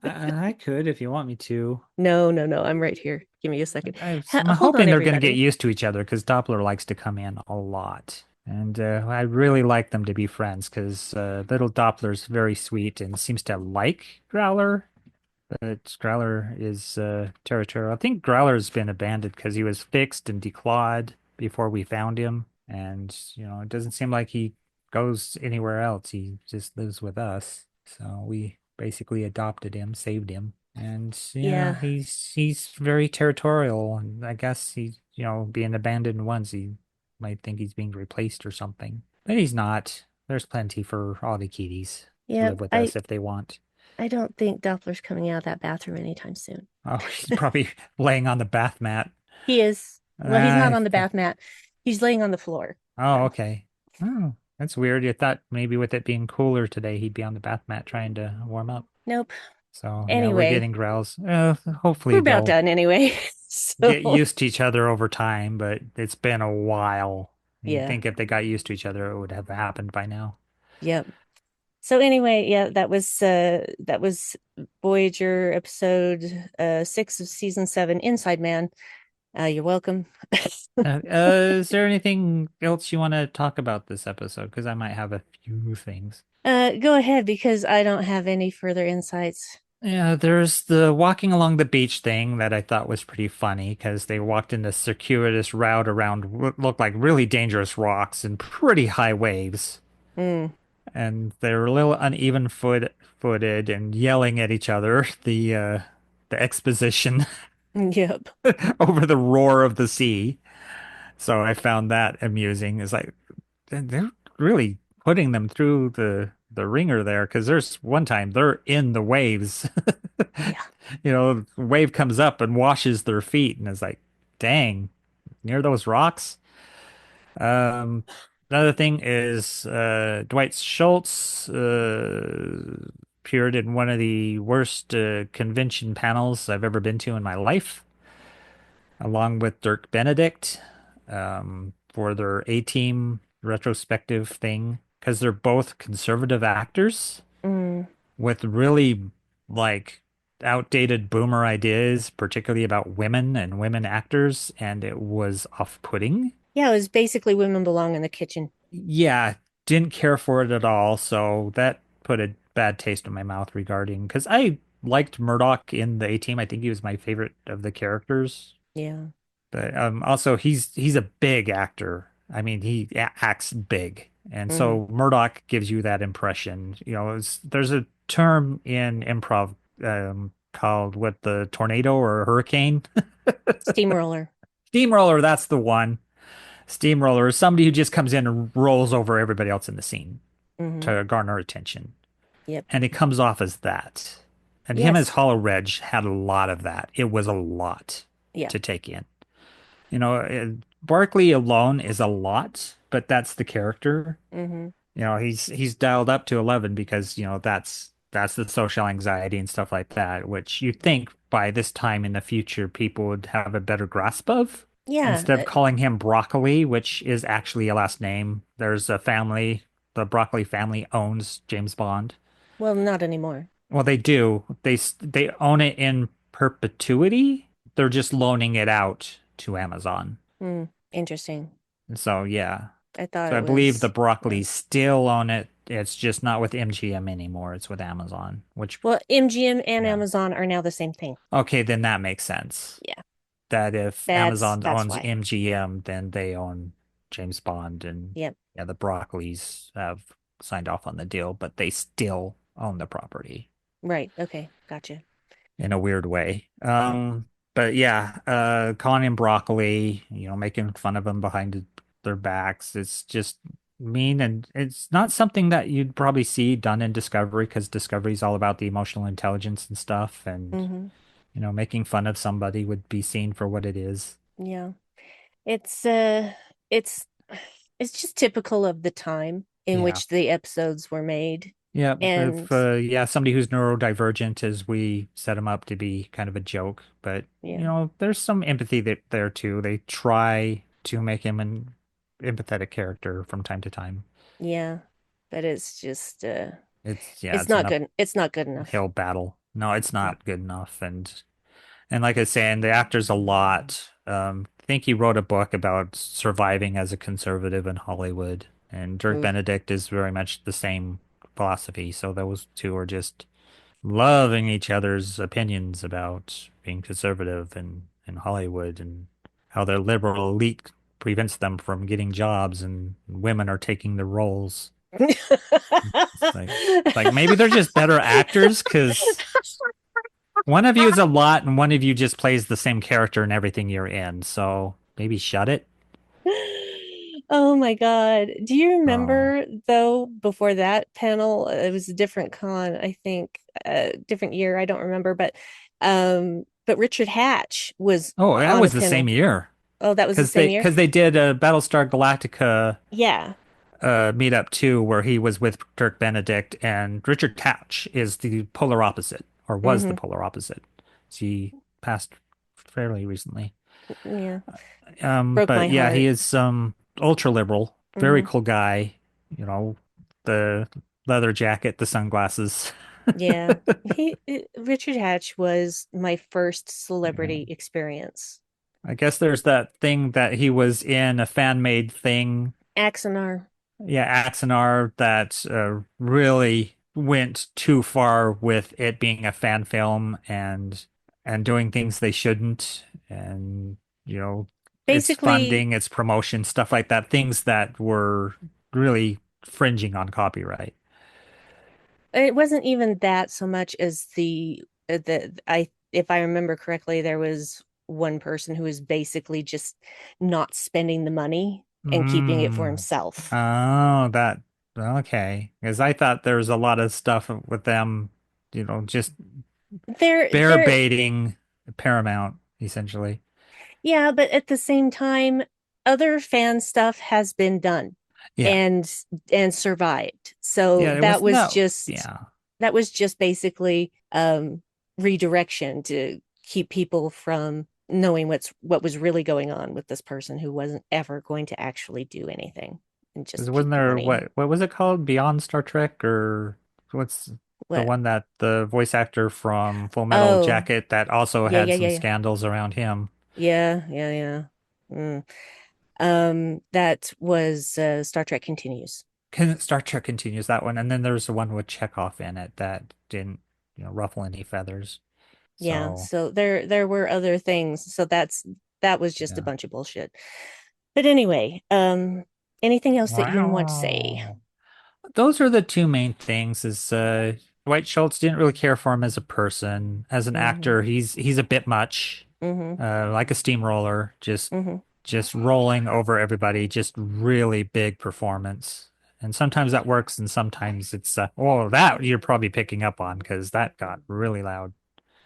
I could if you want me to. No, no, no. I'm right here. Give me a second. I'm Hold on, hoping they're going to get everybody. used to each other because Doppler likes to come in a lot. And I really like them to be friends because little Doppler's very sweet and seems to like Growler. But Growler is territorial. I think Growler's been abandoned because he was fixed and declawed before we found him. And, it doesn't seem like he goes anywhere else. He just lives with us. So we basically adopted him, saved him. And yeah, Yeah. he's very territorial. And I guess he's, being abandoned once, he might think he's being replaced or something. But he's not. There's plenty for all the kitties to Yeah. live with I us if they want. I don't think Doppler's coming out of that bathroom anytime soon. Oh, he's probably laying on the bath mat. He is. Well, he's not I on the think. bath mat. He's laying on the floor. Oh, So, okay. Oh, that's weird. You thought maybe with it being cooler today, he'd be on the bath mat trying to warm up. nope. So yeah, we're Anyway, getting growls. Hopefully we're about they'll done anyway. get So, used to each other over time, but it's been a while. You'd yeah. think if they got used to each other, it would have happened by now. Yep. So anyway, yeah, that was Voyager episode 6 of season 7, Inside Man. You're welcome. Is there anything else you want to talk about this episode? Because I might have a few things. Go ahead because I don't have any further insights. Yeah, there's the walking along the beach thing that I thought was pretty funny because they walked in this circuitous route around what looked like really dangerous rocks and pretty high waves. Mm, And they were a little footed and yelling at each other, the exposition yep. over the roar of the sea. So I found that amusing. It's like they're really putting them through the ringer there because there's one time they're in the waves. Yeah. Wave comes up and washes their feet, and it's like, dang, near those rocks. Um, Another thing is Dwight Schultz appeared in one of the worst convention panels I've ever been to in my life, along with Dirk Benedict, for their A-Team retrospective thing, because they're both conservative actors Mm. with really like outdated boomer ideas, particularly about women and women actors, and it was off-putting. Yeah, it was basically women belong in the kitchen. Yeah, didn't care for it at all, so that put a bad taste in my mouth regarding because I liked Murdoch in the A-Team. I think he was my favorite of the characters. Yeah. But also he's a big actor. I mean, he acts big. And Hmm. so Murdoch gives you that impression. There's a term in improv called what, the tornado or hurricane? Steamroller. Steamroller, that's the one. Steamroller is somebody who just comes in and rolls over everybody else in the scene Hmm. to garner attention. Yep. And it comes off as that. And him as Yes. Hollow Reg had a lot of that. It was a lot Yeah. to take in. Barkley alone is a lot, but that's the character. Mm-hmm. He's dialed up to 11 because, that's the social anxiety and stuff like that, which you think by this time in the future people would have a better grasp of. Yeah. Instead of calling him Broccoli, which is actually a last name, there's a family, the Broccoli family owns James Bond. Well, not anymore. Well, they do. They own it in perpetuity. They're just loaning it out to Amazon. Interesting. So yeah. I thought So I it believe the was, yeah. Broccoli still own it. It's just not with MGM anymore. It's with Amazon, which, Well, MGM and yeah. Amazon are now the same thing. Okay, then that makes sense. Yeah. That if That's Amazon that's owns why. MGM, then they own James Bond, and Yep. yeah, the Broccoli's have signed off on the deal, but they still own the property Right. Okay. Gotcha. in a weird way. But yeah, calling him Broccoli, making fun of him behind their backs, it's just mean, and it's not something that you'd probably see done in Discovery because Discovery's all about the emotional intelligence and stuff, and Mm-hmm. making fun of somebody would be seen for what it is. Yeah. It's it's it's just typical of the time in Yeah. which the episodes were made. Yeah, if And somebody who's neurodivergent, as we set him up to be kind of a joke, but yeah, there's some empathy there too. They try to make him an empathetic character from time to time. yeah. But it's just Yeah, it's it's not an good. It's not good enough. uphill battle. No, it's Mm. not good enough, and like I was saying, the actor's a lot. I think he wrote a book about surviving as a conservative in Hollywood, and Dirk Mm. Benedict is very much the same philosophy. So those two are just loving each other's opinions about being conservative in Hollywood and how their liberal elite prevents them from getting jobs and women are taking the roles. It's like maybe they're just better actors because one of you is a lot and one of you just plays the same character in everything you're in. So maybe shut it. Oh my God. Do you Oh, remember though, before that panel, it was a different con, I think, different year, I don't remember, but Richard Hatch was oh, that on a was the same panel. year Oh, that was the because same they year? because they did a Battlestar Galactica Yeah. meetup too, where he was with Dirk Benedict, and Richard Couch is the polar opposite, or was the Hmm. polar opposite. He passed fairly recently. Yeah. Broke But my yeah, he heart. is ultra liberal, very Hmm. cool guy. The leather jacket, the sunglasses. Yeah. Richard Hatch was my first Yeah. celebrity experience. I guess there's that thing that he was in a fan-made thing. Axonar. Yeah, Axanar that really went too far with it being a fan film and doing things they shouldn't, and its Basically, funding, its promotion, stuff like that, things that were really fringing on copyright. it wasn't even that so much as the I if I remember correctly, there was one person who was basically just not spending the money and keeping it for Mm. himself. Oh, that okay. Because I thought there was a lot of stuff with them, just bear There, baiting Paramount, essentially. yeah, but at the same time, other fan stuff has been done Yeah. and and survived. So Yeah, it was no. Yeah. that was just basically redirection to keep people from knowing what was really going on with this person who wasn't ever going to actually do anything and 'Cause just wasn't keep the there money. what was it called? Beyond Star Trek, or what's the What? one that the voice actor from Full Metal Oh, Jacket that also yeah, had yeah, some yeah, yeah. scandals around him? Yeah, yeah, yeah. Mm. That was Star Trek Continues. Star Trek continues that one, and then there's the one with Chekhov in it that didn't, ruffle any feathers. Yeah, So so there were other things. So that was just a yeah. bunch of bullshit. But anyway, anything else that you want to say? Wow. Those are the two main things is Dwight Schultz didn't really care for him as a person. As an Mm-hmm. actor, he's a bit much. Mm-hmm. Like a steamroller, Mm-hmm. just rolling over everybody, just really big performance. And sometimes that works, and sometimes it's oh, that you're probably picking up on because that got really loud.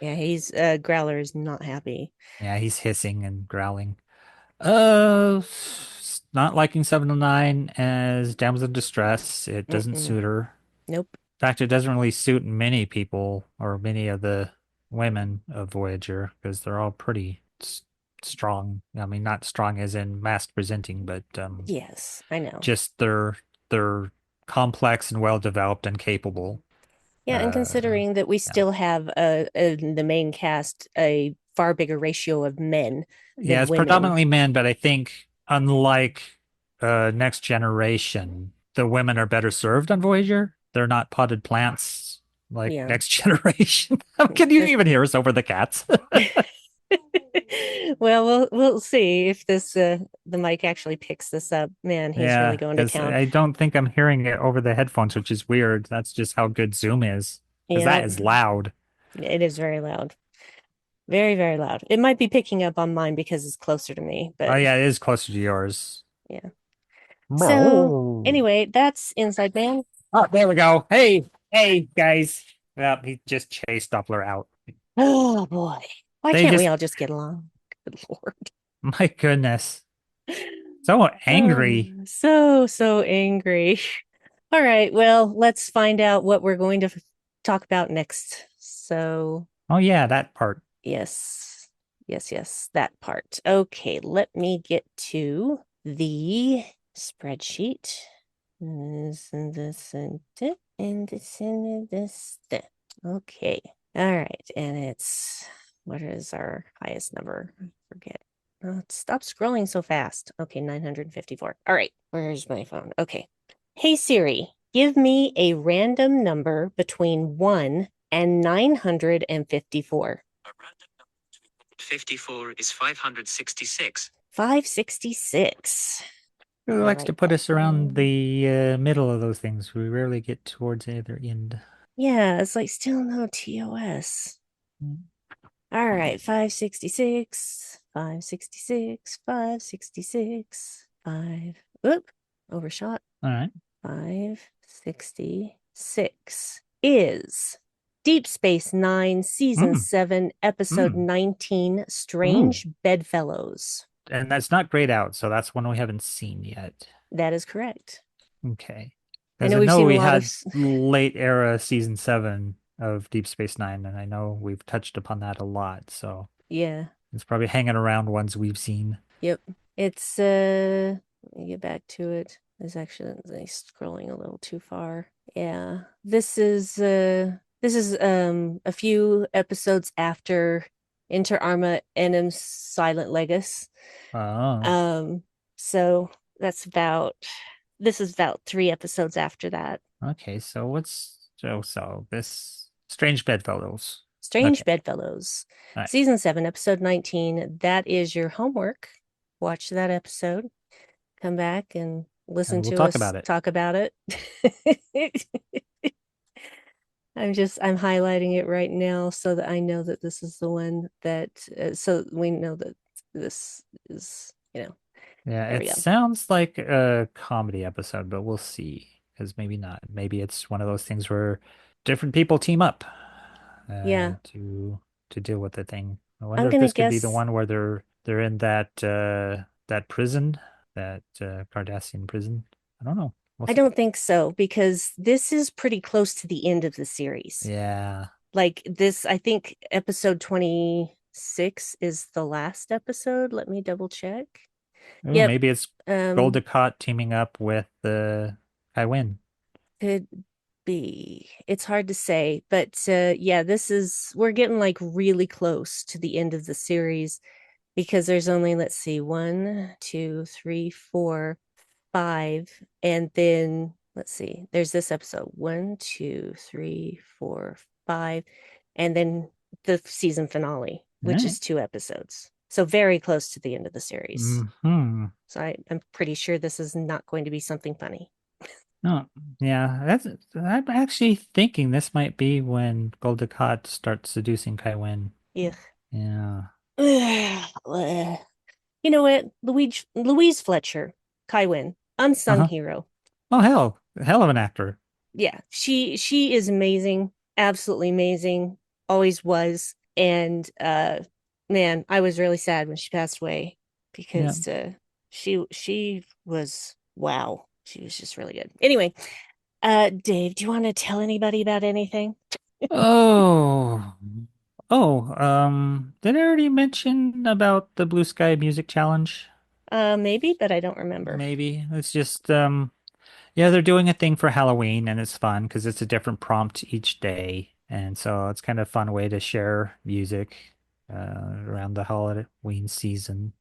Yeah, he's Growler is not happy. Yeah, he's hissing and growling. Not liking 709 as Damsel in Distress. It doesn't Mm-mm. suit her. Nope. In fact, it doesn't really suit many people or many of the women of Voyager because they're all pretty strong. I mean, not strong as in mass presenting, but Yes, I know. just they're complex and well developed and capable. Yeah, and Uh, considering that we yeah. still have in the main cast a far bigger ratio of men Yeah, than it's women. predominantly men, but I think unlike Next Generation, the women are better served on Voyager. They're not potted plants like Yeah. Next Generation. How can you The even hear us over the cats? well, we'll see if this the mic actually picks this up. Man, he's really Yeah, going to because town. I don't think I'm hearing it over the headphones, which is weird. That's just how good Zoom is, because Yeah, that is loud. it is very loud. Very, very loud. It might be picking up on mine because it's closer to me, Oh but yeah, it is closer to yours. yeah. So Oh, anyway, that's Inside Man. there we go. Hey, hey, guys. Well, he just chased Doppler out. Oh boy. Why They can't we just, all just get along? Good Lord. my goodness, so Oh, angry. so angry. All right, well, let's find out what we're going to talk about next. So, Oh yeah, that part. yes, yes, that part. Okay, let me get to the spreadsheet. This and this and this and this and this. Okay, all right, and it's what is our highest number? I forget. Stop scrolling so fast. Okay, 954. All right, where's my phone? Okay. Hey Siri, give me a random number between 1 and 954. 54 is 566. 566. Who I'll likes to write put that us around down. the middle of those things? We rarely get towards either end. Yeah, it's like still no TOS. All right, 566, 566, 566, 5. Oop, overshot. All right. 566 is Deep Space Nine, Season Mm, 7, Episode mm. 19, Ooh. Strange Bedfellows. And that's not grayed out, so that's one we haven't seen yet. That is correct. Okay. I Because know I we've know seen a we lot of, had late era season 7 of Deep Space Nine, and I know we've touched upon that a lot, so yeah, it's probably hanging around ones we've seen. yep. It's, let me get back to it. It's actually scrolling a little too far. Yeah, this is a few episodes after Inter Arma Enum Silent Legis. Oh, Um, so that's about this is about 3 episodes after that. okay. So so this Strange Bedfellows. Strange Okay. Bedfellows, All right. season 7, episode 19. That is your homework. Watch that episode. Come back and listen And we'll to talk us about it. talk about it. I'm highlighting it right now so that I know that this is the one that so we know that this is, Yeah, there we it go. sounds like a comedy episode, but we'll see. Because maybe not. Maybe it's one of those things where different people team up Yeah, to deal with the thing. I I'm wonder if gonna this could be the guess one where they're in that prison, that Cardassian prison. I don't know. We'll I see. don't think so because this is pretty close to the end of the series. Yeah. Like this, I think episode 26 is the last episode. Let me double check. Ooh, Yep. maybe it's Um, Goldacott teaming up with Kaiwin. could be. It's hard to say, but yeah, we're getting like really close to the end of the series because there's only, let's see, 1, 2, 3, 4, 5, and then let's see, there's this episode 1, 2, 3, 4, 5, and then the season finale, All which right. is 2 episodes. So very close to the end of the series. Hmm. So I'm pretty sure this is not going to be something funny. Oh, yeah. I'm actually thinking this might be when Goldacott starts seducing Kaiwin. Yeah. Yeah. You know what? Louise Fletcher, Kaiwin, unsung Uh-huh. hero. Oh, hell of an actor. Yeah, she is amazing, absolutely amazing, always was. And man, I was really sad when she passed away. Yeah. because she was wow. She was just really good. Anyway, Dave, do you want to tell anybody about anything? Oh. Did I already mention about the Blue Sky Music Challenge? Maybe, but I don't remember. Maybe. It's just yeah, they're doing a thing for Halloween and it's fun because it's a different prompt each day. And so it's kind of a fun way to share music around the Halloween season.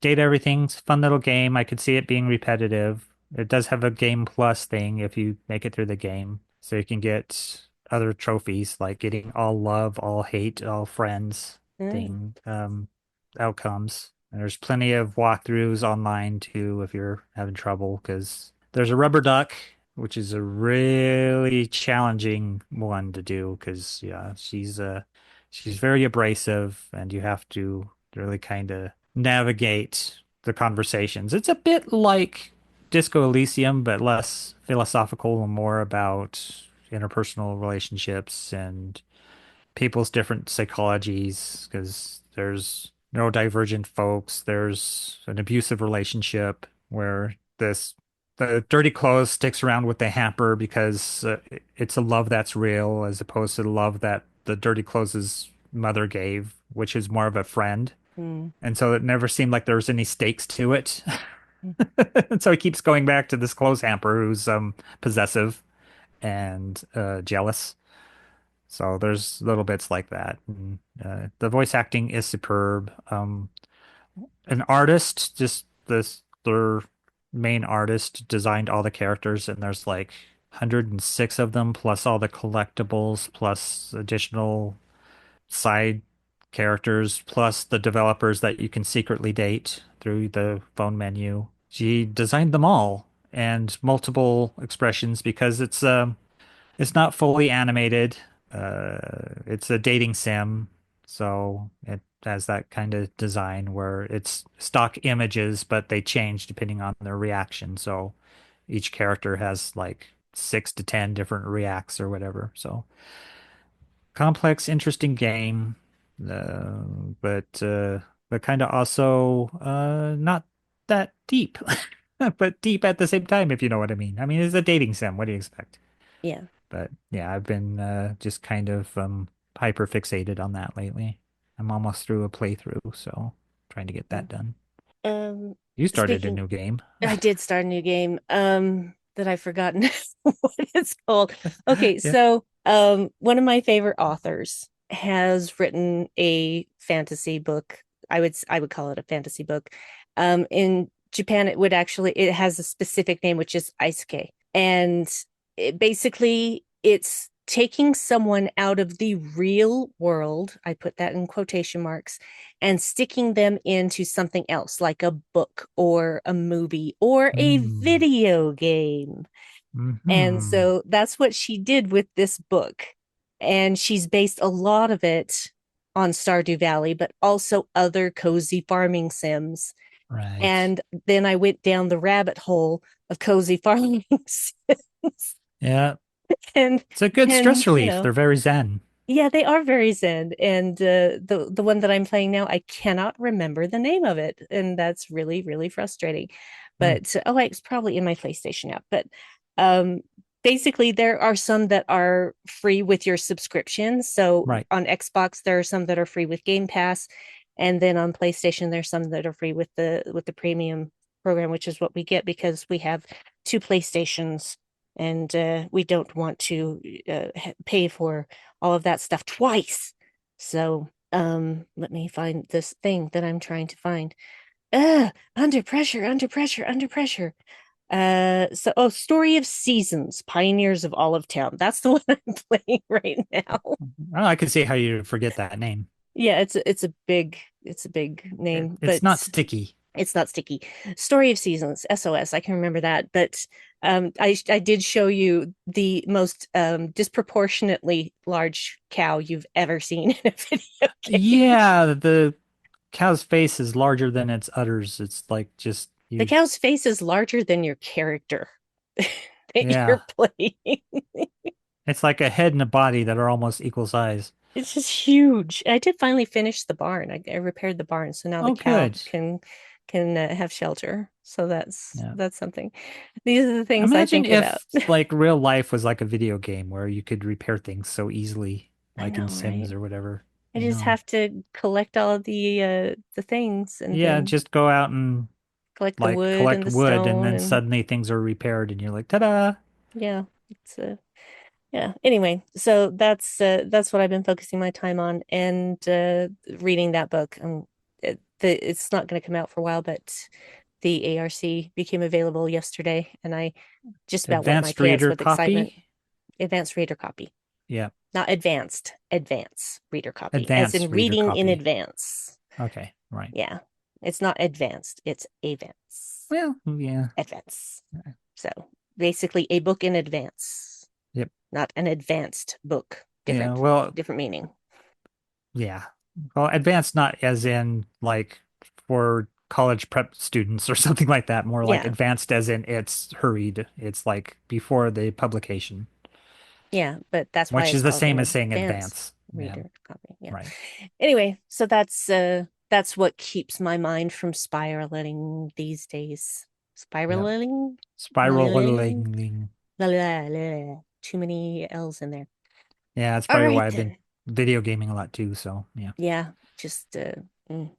Data everything's a fun little game. I could see it being repetitive. It does have a game plus thing if you make it through the game. So you can get other trophies like getting all love, all hate, all friends Mm. thing outcomes. And there's plenty of walkthroughs online too if you're having trouble because there's a rubber duck, which is a really challenging one to do because yeah, she's very abrasive and you have to really kind of navigate the conversations. It's a bit like Disco Elysium, but less philosophical and more about interpersonal relationships and people's different psychologies because there's neurodivergent folks, there's an abusive relationship where the dirty clothes sticks around with the hamper because it's a love that's real as opposed to the love that the dirty clothes' mother gave, which is more of a friend. Mm. And so it never seemed like there was any stakes to it. Mm. And so he keeps going back to this clothes hamper who's possessive and jealous. So there's little bits like that. And, the voice acting is superb. An artist, just this their main artist designed all the characters, and there's like 106 of them, plus all the collectibles, plus additional side characters, plus the developers that you can secretly date through the phone menu. She designed them all and multiple expressions because it's not fully animated. It's a dating sim, so it has that kind of design where it's stock images, but they change depending on their reaction. So each character has like 6 to 10 different reacts or whatever. So complex, interesting game, uh, but kind of also not that deep, but deep at the same time, if you know what I mean. I mean, it's a dating sim. What do you expect? Yeah. But yeah, I've been just kind of hyper fixated on that lately. I'm almost through a playthrough, so trying to get that Mm. done. Um, You started a speaking, new game. I did start a new game, that I've forgotten what it's called. Okay, Yeah. so one of my favorite authors has written a fantasy book. I would call it a fantasy book. In Japan, it has a specific name, which is Isekai. And it's taking someone out of the real world, I put that in quotation marks, and sticking them into something else, like a book or a movie or a Mm. video game. And Hmm. so that's what she did with this book. And she's based a lot of it on Stardew Valley, but also other cozy farming sims. Right. And then I went down the rabbit hole of cozy farming sims. Yeah. and It's a good stress and relief. They're very zen. yeah, they are very zen. And the one that I'm playing now, I cannot remember the name of it, and that's really really frustrating. Mm. But oh, it's probably in my PlayStation app. But um, basically, there are some that are free with your subscription. So Right. on Xbox, there are some that are free with Game Pass, and then on PlayStation, there's some that are free with the premium program, which is what we get because we have two PlayStations, and we don't want to pay for all of that stuff twice. So, let me find this thing that I'm trying to find. Under pressure, under pressure, under pressure. Story of Seasons, Pioneers of Olive Town. That's the one I'm playing right now. Oh, I can see how you forget that name. Yeah, it's a big name, It's but not sticky. it's not sticky. Story of Seasons, SOS. I can remember that, but I did show you the most disproportionately large cow you've ever seen in a video game. Yeah, the cow's face is larger than its udders. It's like just The huge. cow's face is larger than your character that Yeah. you're playing. It's like a head and a body that are almost equal size. It's just huge. I did finally finish the barn. I repaired the barn, so now the Oh, cow good. can have shelter. So Yeah. that's something. These are the things I Imagine think about. if like real life was like a video game where you could repair things so easily, I like in know, Sims right? or whatever. I I just know. have to collect all of the things and Yeah, then just go out and collect the like wood collect and the wood, and stone then and suddenly things are repaired, and you're like, ta-da! yeah, it's yeah. Anyway, so that's what I've been focusing my time on and reading that book. It's not going to come out for a while, but the ARC became available yesterday, and I just about wet my Advanced pants reader with excitement. copy. Advanced reader copy, Yeah, not advanced, advance reader copy, as advanced in reader reading in copy. advance. Okay, right. Yeah, it's not advanced, it's advance. Well, yeah. Advance. So basically, a book in advance. Yep. Not an advanced book. Yeah, Different, well, different meaning. yeah. Well, advanced not as in like for college prep students or something like that, more like Yeah, advanced as in it's hurried. It's like before the publication, yeah, but that's why which it's is the called same an as saying advanced advance. Yeah, reader copy. Yeah. right. Anyway, so that's what keeps my mind from spiraling these days. Yeah. Spiraling? Spiraling. La, la, la. Too many L's in there. Yeah, that's All probably why right I've been then. video gaming a lot too. So yeah, Yeah, just mm. just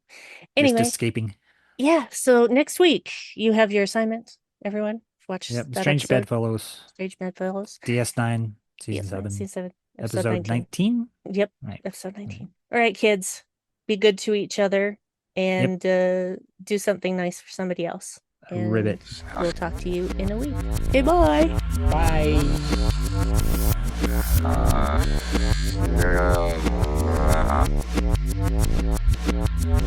Anyway, escaping. yeah, so next week you have your assignment, everyone. Watch Yep. that Strange episode. Bedfellows, Strange Bedfellows. DS9, season DS9, 7, season 7, episode episode 19. 19. Yep, Right. episode Mm. 19. All right, kids, be good to each other Yep. and do something nice for somebody else. And Ribbit. we'll talk to you in a week. Okay, bye. Bye. Yeah.